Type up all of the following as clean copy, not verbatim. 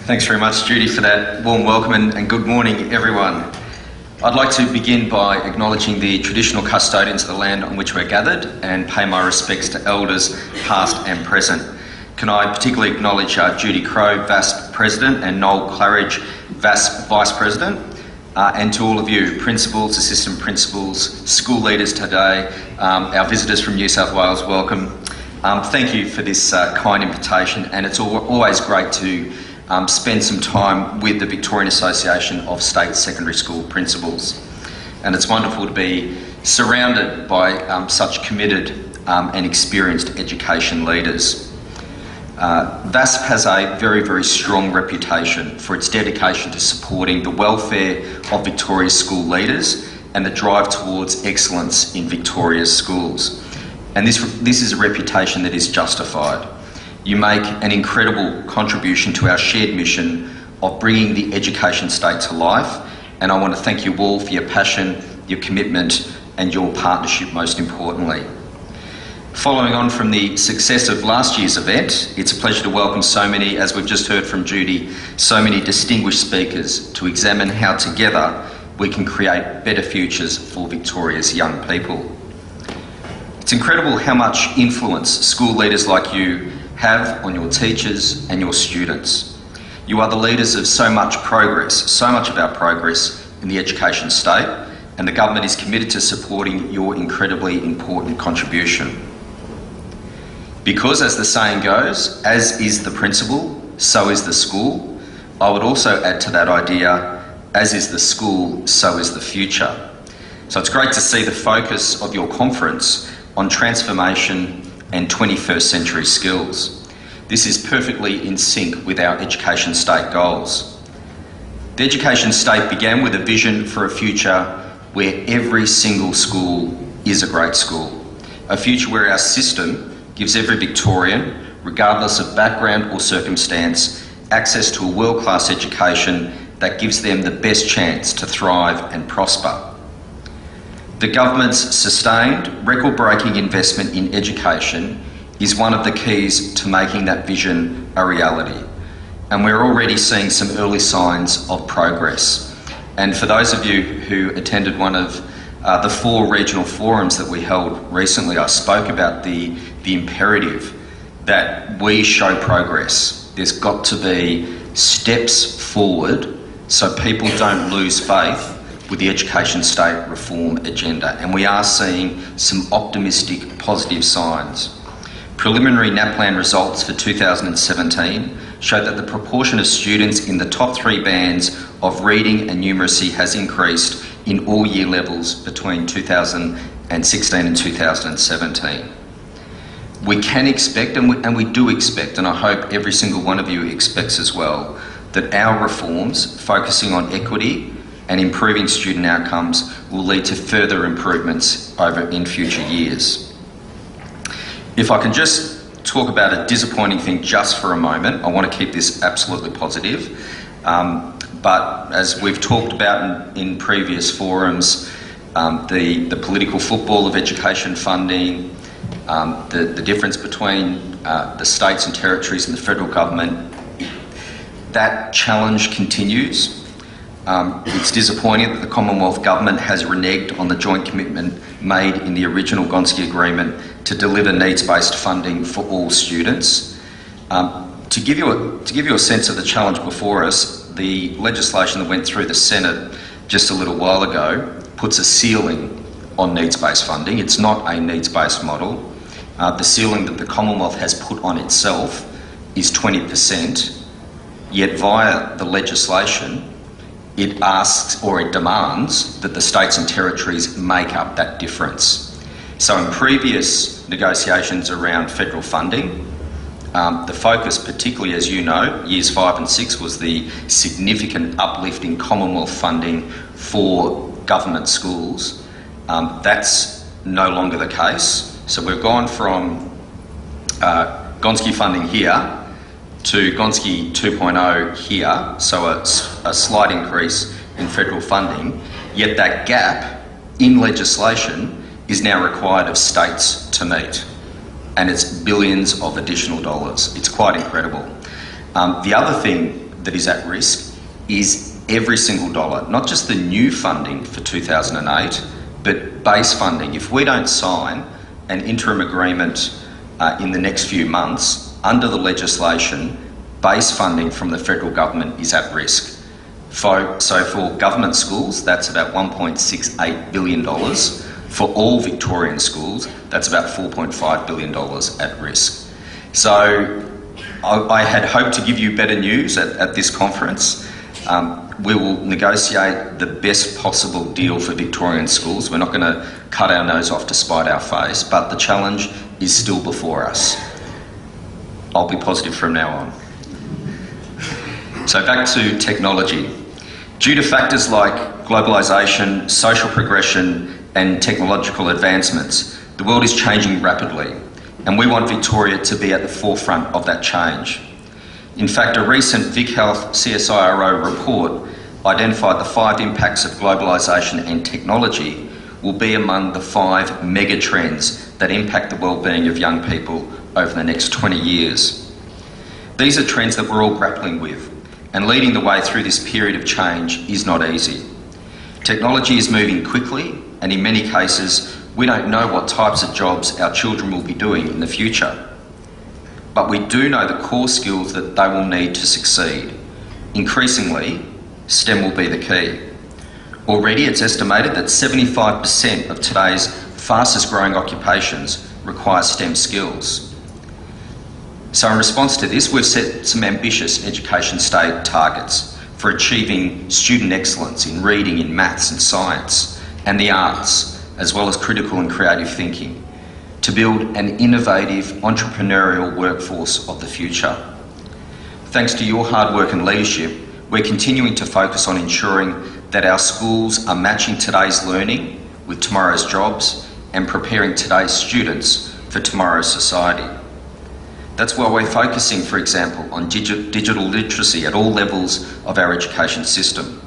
Thanks very much, Judy, for that warm welcome, and good morning, everyone. I'd like to begin by acknowledging the traditional custodians of the land on which we're gathered and pay my respects to elders past and present. Can I particularly acknowledge Judy Crowe, VASSP President, and Noel Claridge, VASSP Vice President, and to all of you, principals, assistant principals, school leaders today, our visitors from New South Wales, welcome. Thank you for this kind invitation, and it's always great to spend some time with the Victorian Association of State Secondary School Principals. And it's wonderful to be surrounded by such committed and experienced education leaders. VASSP has a very, very strong reputation for its dedication to supporting the welfare of Victoria's school leaders and the drive towards excellence in Victoria's schools. And this is a reputation that is justified. You make an incredible contribution to our shared mission of bringing the education state to life, and I want to thank you all for your passion, your commitment, and your partnership, most importantly. Following on from the success of last year's event, it's a pleasure to welcome so many, as we've just heard from Judy, so many distinguished speakers to examine how together we can create better futures for Victoria's young people. It's incredible how much influence school leaders like you have on your teachers and your students. You are the leaders of so much progress, so much of our progress in the education state, and the government is committed to supporting your incredibly important contribution. Because, as the saying goes, as is the principal, so is the school, I would also add to that idea, as is the school, so is the future. So it's great to see the focus of your conference on transformation and 21st century skills. This is perfectly in sync with our education state goals. The education state began with a vision for a future where every single school is a great school, a future where our system gives every Victorian, regardless of background or circumstance, access to a world-class education that gives them the best chance to thrive and prosper. The government's sustained, record-breaking investment in education is one of the keys to making that vision a reality. And we're already seeing some early signs of progress. And for those of you who attended one of the 4 regional forums that we held recently, I spoke about the imperative that we show progress. There's got to be steps forward so people don't lose faith with the education state reform agenda, and we are seeing some optimistic, positive signs. Preliminary NAPLAN results for 2017 show that the proportion of students in the top 3 bands of reading and numeracy has increased in all year levels between 2016 and 2017. We can expect, and we do expect, and I hope every single one of you expects as well, that our reforms focusing on equity and improving student outcomes will lead to further improvements in future years. If I can just talk about a disappointing thing just for a moment, I want to keep this absolutely positive, but as we've talked about in previous forums, the political football of education funding, the difference between the states and territories and the federal government, that challenge continues. It's disappointing that the Commonwealth Government has reneged on the joint commitment made in the original Gonski Agreement to deliver needs-based funding for all students. To give you a sense of the challenge before us, the legislation that went through the Senate just a little while ago puts a ceiling on needs-based funding. It's not a needs-based model. The ceiling that the Commonwealth has put on itself is 20%, yet via the legislation, it asks or it demands that the states and territories make up that difference. So in previous negotiations around federal funding, the focus, particularly as you know, years 5 and 6, was the significant uplift in Commonwealth funding for government schools. That's no longer the case. So we've gone from Gonski funding here to Gonski 2.0 here, so a slight increase in federal funding, yet that gap in legislation is now required of states to meet. and it's billions of additional dollars. It's quite incredible. The other thing that is at risk is every single dollar, not just the new funding for 2008, but base funding. If we don't sign an interim agreement in the next few months, under the legislation, base funding from the federal government is at risk. So for government schools, that's about $1.68 billion. For all Victorian schools, that's about $4.5 billion at risk. So I had hoped to give you better news at this conference. We will negotiate the best possible deal for Victorian schools. We're not going to cut our nose off to spite our face, but the challenge is still before us. I'll be positive from now on. So back to technology. Due to factors like globalisation, social progression and technological advancements, the world is changing rapidly, and we want Victoria to be at the forefront of that change. In fact, a recent VicHealth CSIRO report identified the 5 impacts of globalisation and technology will be among the 5 mega trends that impact the well-being of young people over the next 20 years. These are trends that we're all grappling with, and leading the way through this period of change is not easy. Technology is moving quickly, and in many cases, we don't know what types of jobs our children will be doing in the future. But we do know the core skills that they will need to succeed. Increasingly, STEM will be the key. Already, it's estimated that 75% of today's fastest growing occupations require STEM skills. So in response to this, we've set some ambitious education state targets for achieving student excellence in reading, in maths and science, and the arts, as well as critical and creative thinking, to build an innovative entrepreneurial workforce of the future. Thanks to your hard work and leadership, we're continuing to focus on ensuring that our schools are matching today's learning with tomorrow's jobs and preparing today's students for tomorrow's society. That's why we're focusing, for example, on digital literacy at all levels of our education system.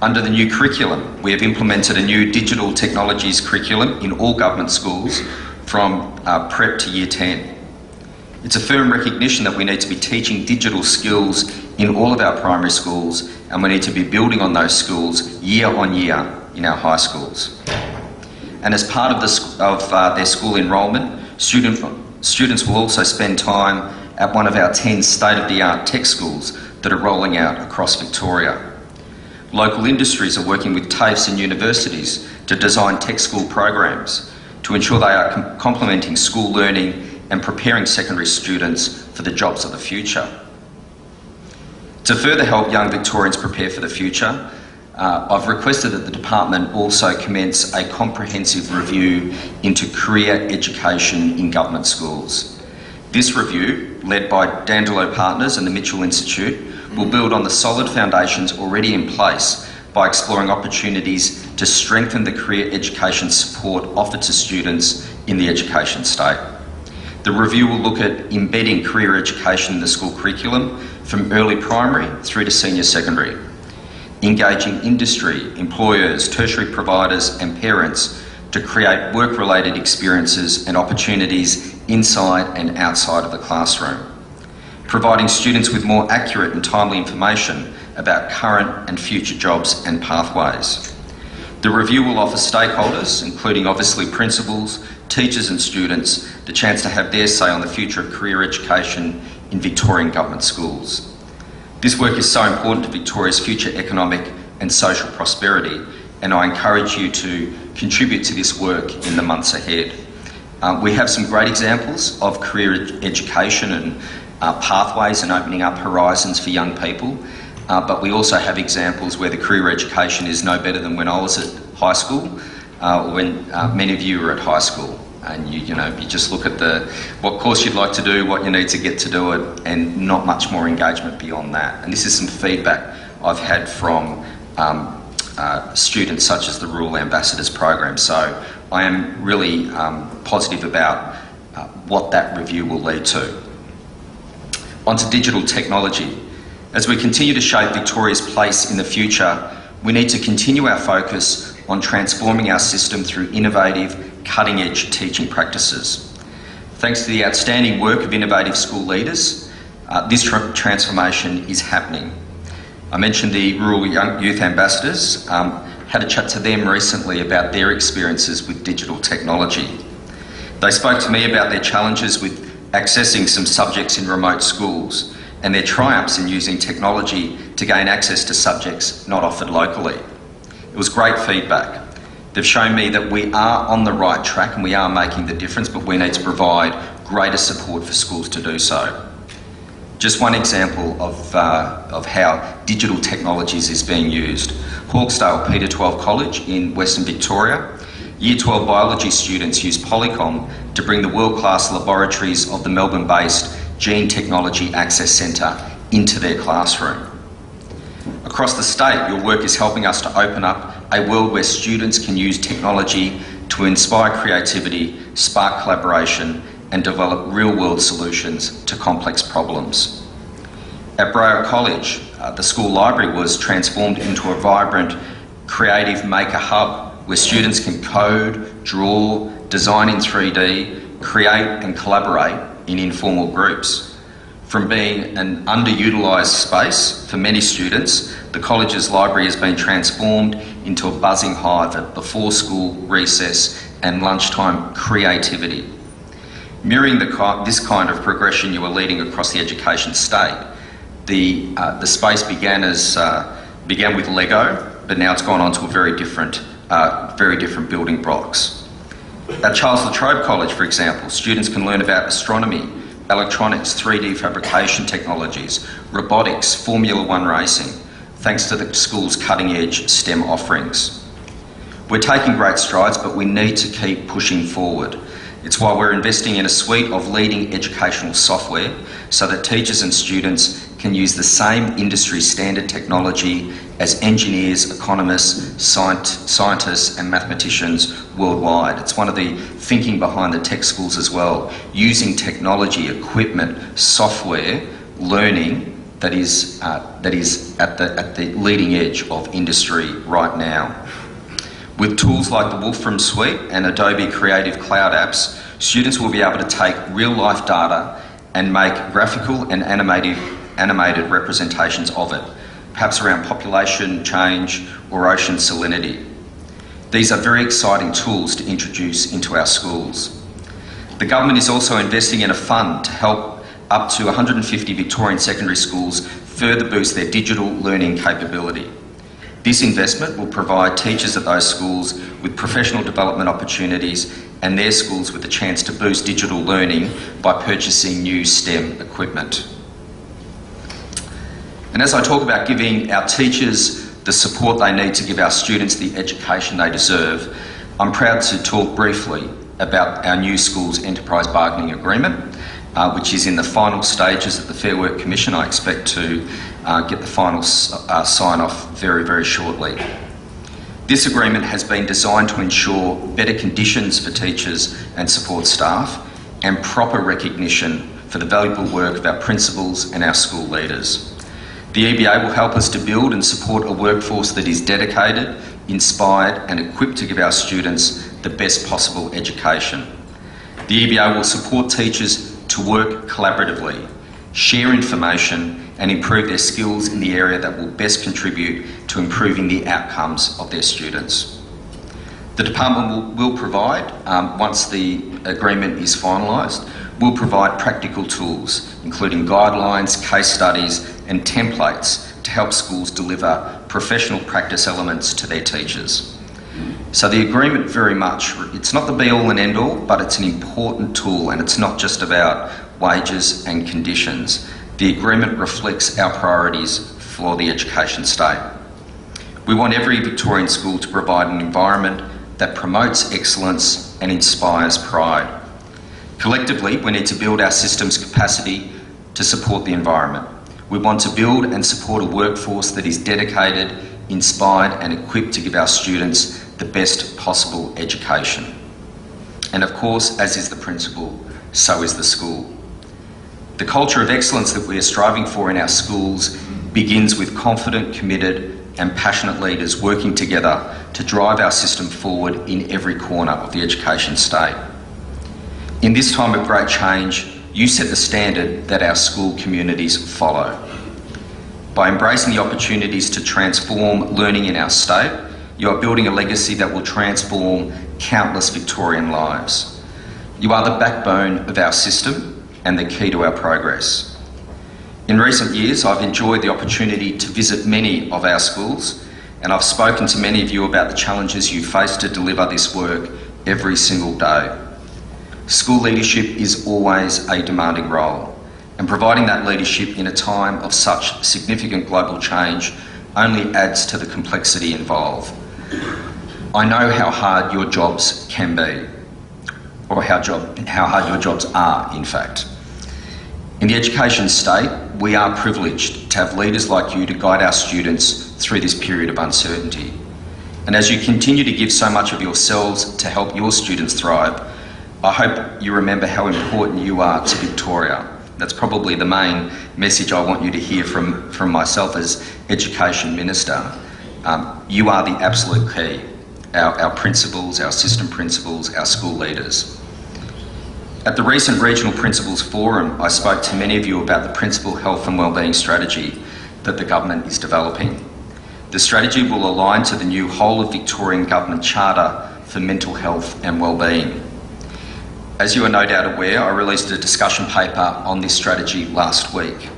Under the new curriculum, we have implemented a new digital technologies curriculum in all government schools from prep to year 10. It's a firm recognition that we need to be teaching digital skills in all of our primary schools, and we need to be building on those skills year on year in our high schools. And as part of their school enrolment, students will also spend time at one of our 10 state-of-the-art tech schools that are rolling out across Victoria. Local industries are working with TAFEs and universities to design tech school programs to ensure they are complementing school learning and preparing secondary students for the jobs of the future. To further help young Victorians prepare for the future, I've requested that the department also commence a comprehensive review into career education in government schools. This review, led by Dandelo Partners and the Mitchell Institute, will build on the solid foundations already in place by exploring opportunities to strengthen the career education support offered to students in the education state. The review will look at embedding career education in the school curriculum from early primary through to senior secondary, engaging industry, employers, tertiary providers and parents to create work-related experiences and opportunities inside and outside of the classroom, providing students with more accurate and timely information about current and future jobs and pathways. The review will offer stakeholders, including obviously principals, teachers and students, the chance to have their say on the future of career education in Victorian government schools. This work is so important to Victoria's future economic and social prosperity, and I encourage you to contribute to this work in the months ahead. We have some great examples of career education and pathways and opening up horizons for young people, but we also have examples where the career education is no better than when I was at high school, when many of you were at high school. And you just look at what course you'd like to do, what you need to get to do it, and not much more engagement beyond that. And this is some feedback I've had from students such as the Rural Ambassadors program. So I am really positive about what that review will lead to. Onto digital technology. As we continue to shape Victoria's place in the future, we need to continue our focus on transforming our system through innovative, cutting-edge teaching practices. Thanks to the outstanding work of innovative school leaders, this transformation is happening. I mentioned the Rural Youth Ambassadors. Had a chat to them recently about their experiences with digital technology. They spoke to me about their challenges with accessing some subjects in remote schools and their triumphs in using technology to gain access to subjects not offered locally. It was great feedback. They've shown me that we are on the right track and we are making the difference, but we need to provide greater support for schools to do so. Just one example of how digital technologies is being used. Hawkesdale Peter 12 College in Western Victoria, Year 12 biology students use Polycom to bring the world-class laboratories of the Melbourne-based Gene Technology Access Centre into their classroom. Across the state, your work is helping us to open up a world where students can use technology to inspire creativity, spark collaboration and develop real-world solutions to complex problems. At Braille College, the school library was transformed into a vibrant, creative maker hub where students can code, draw, design in 3D, create and collaborate in informal groups. From being an underutilised space for many students, the college's library has been transformed into a buzzing hive of before school, recess and lunchtime creativity. Mirroring this kind of progression you are leading across the education state, the space began with Lego, but now it's gone on to a very different building blocks. At Charles La Trobe College, for example, students can learn about astronomy, electronics, 3D fabrication technologies, robotics, Formula One racing, thanks to the school's cutting-edge STEM offerings. We're taking great strides, but we need to keep pushing forward. It's why we're investing in a suite of leading educational software so that teachers and students can use the same industry standard technology as engineers, economists, scientists and mathematicians worldwide. It's one of the thinking behind the tech schools as well, using technology, equipment, software, learning that is at the leading edge of industry right now. With tools like the Wolfram Suite and Adobe Creative Cloud apps, students will be able to take real-life data and make graphical and animated representations of it, perhaps around population change or ocean salinity. These are very exciting tools to introduce into our schools. The government is also investing in a fund to help up to 150 Victorian secondary schools further boost their digital learning capability. This investment will provide teachers at those schools with professional development opportunities and their schools with the chance to boost digital learning by purchasing new STEM equipment. And as I talk about giving our teachers the support they need to give our students the education they deserve, I'm proud to talk briefly about our new schools enterprise bargaining agreement, which is in the final stages of the Fair Work Commission. I expect to get the final sign-off very, very shortly. This agreement has been designed to ensure better conditions for teachers and support staff and proper recognition for the valuable work of our principals and our school leaders. The EBA will help us to build and support a workforce that is dedicated, inspired and equipped to give our students the best possible education. The EBA will support teachers to work collaboratively, share information and improve their skills in the area that will best contribute to improving the outcomes of their students. The department will provide, once the agreement is finalised, will provide practical tools, including guidelines, case studies and templates to help schools deliver professional practice elements to their teachers. So the agreement very much, it's not the be-all and end-all, but it's an important tool and it's not just about wages and conditions. The agreement reflects our priorities for the education state. We want every Victorian school to provide an environment that promotes excellence and inspires pride. Collectively, we need to build our system's capacity to support the environment. We want to build and support a workforce that is dedicated, inspired and equipped to give our students the best possible education. And of course, as is the principle, so is the school. The culture of excellence that we are striving for in our schools begins with confident, committed and passionate leaders working together to drive our system forward in every corner of the education state. In this time of great change, you set the standard that our school communities follow. By embracing the opportunities to transform learning in our state, you are building a legacy that will transform countless Victorian lives. You are the backbone of our system and the key to our progress. In recent years, I've enjoyed the opportunity to visit many of our schools, and I've spoken to many of you about the challenges you face to deliver this work every single day. School leadership is always a demanding role, and providing that leadership in a time of such significant global change only adds to the complexity involved. I know how hard your jobs can be, or how hard your jobs are, in fact. In the education state, we are privileged to have leaders like you to guide our students through this period of uncertainty. And as you continue to give so much of yourselves to help your students thrive, I hope you remember how important you are to Victoria. That's probably the main message I want you to hear from myself as Education Minister. You are the absolute key. Our principals, our assistant principals, our school leaders. At the recent Regional Principals Forum, I spoke to many of you about the Principal Health and Wellbeing Strategy that the government is developing. The strategy will align to the new Whole of Victorian Government Charter for Mental Health and Wellbeing. As you are no doubt aware, I released a discussion paper on this strategy last week.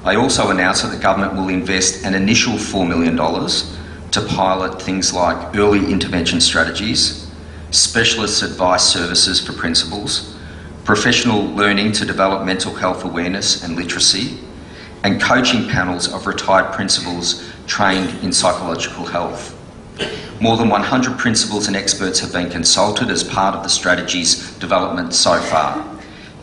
I also announced that the government will invest an initial $4 million to pilot things like early intervention strategies, specialist advice services for principals, professional learning to develop mental health awareness and literacy, and coaching panels of retired principals trained in psychological health. More than 100 principals and experts have been consulted as part of the strategy's development so far.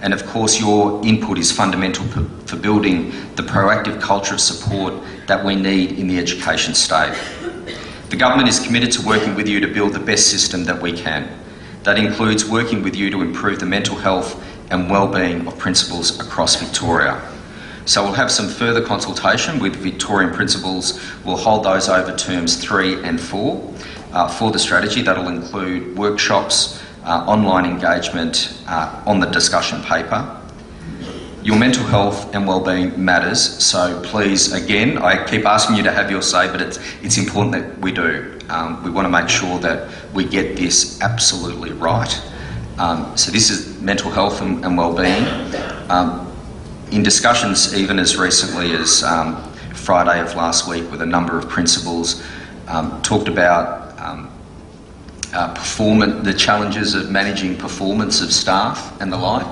And of course, your input is fundamental for building the proactive culture of support that we need in the education state. The government is committed to working with you to build the best system that we can. That includes working with you to improve the mental health and wellbeing of principals across Victoria. So we'll have some further consultation with Victorian principals. We'll hold those over terms 3 and 4 for the strategy. That'll include workshops, online engagement on the discussion paper. Your mental health and wellbeing matters, so please, again, I keep asking you to have your say, but it's important that we do. We want to make sure that we get this absolutely right. So this is mental health and wellbeing. In discussions even as recently as Friday of last week with a number of principals, talked about the challenges of managing performance of staff and the like.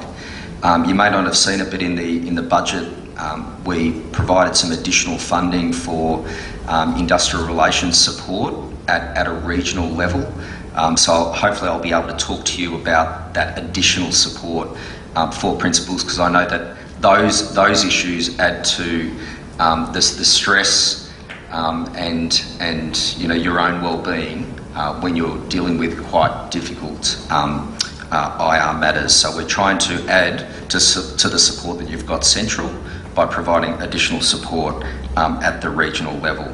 You may not have seen it, but in the budget we provided some additional funding for industrial relations support at a regional level. So hopefully I'll be able to talk to you about that additional support for principals, because I know that those issues add to the stress and you know, your own well-being when you're dealing with quite difficult IR matters. So we're trying to add to the support that you've got central by providing additional support at the regional level.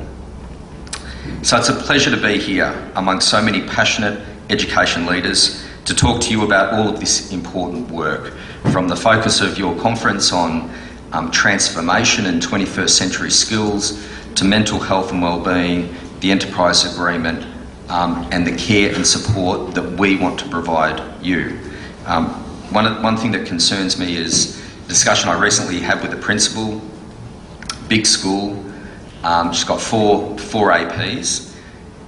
So it's a pleasure to be here among so many passionate education leaders to talk to you about all of this important work, from the focus of your conference on transformation and 21st century skills to mental health and wellbeing, the enterprise agreement, and the care and support that we want to provide you. One thing that concerns me is a discussion I recently had with a principal, big school. She's got four APs,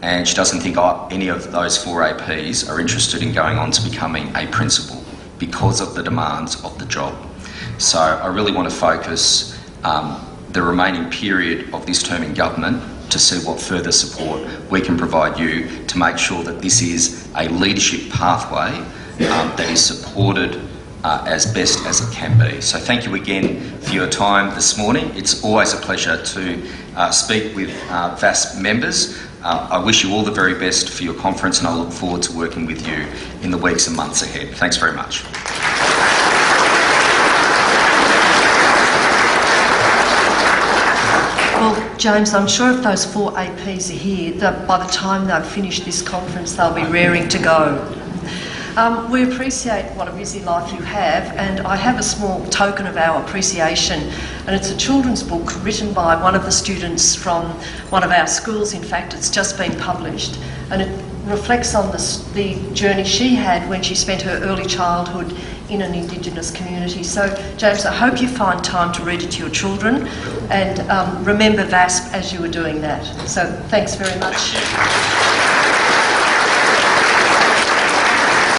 and she doesn't think any of those 4 APs are interested in going on to becoming a principal because of the demands of the job. So I really want to focus the remaining period of this term in government to see what further support we can provide you to make sure that this is a leadership pathway that is supported as best as it can be. So thank you again for your time this morning. It's always a pleasure to speak with VASSP members. I wish you all the very best for your conference, and I look forward to working with you in the weeks and months ahead. Thanks very much. Well, James, I'm sure if those 4 APs are here, that by the time they've finished this conference, they'll be raring to go. We appreciate what a busy life you have, and I have a small token of our appreciation, and it's a children's book written by one of the students from one of our schools. In fact, it's just been published, and it reflects on the journey she had when she spent her early childhood in an Indigenous community. So, James, I hope you find time to read it to your children, and remember VASSP as you were doing that. So, thanks very much.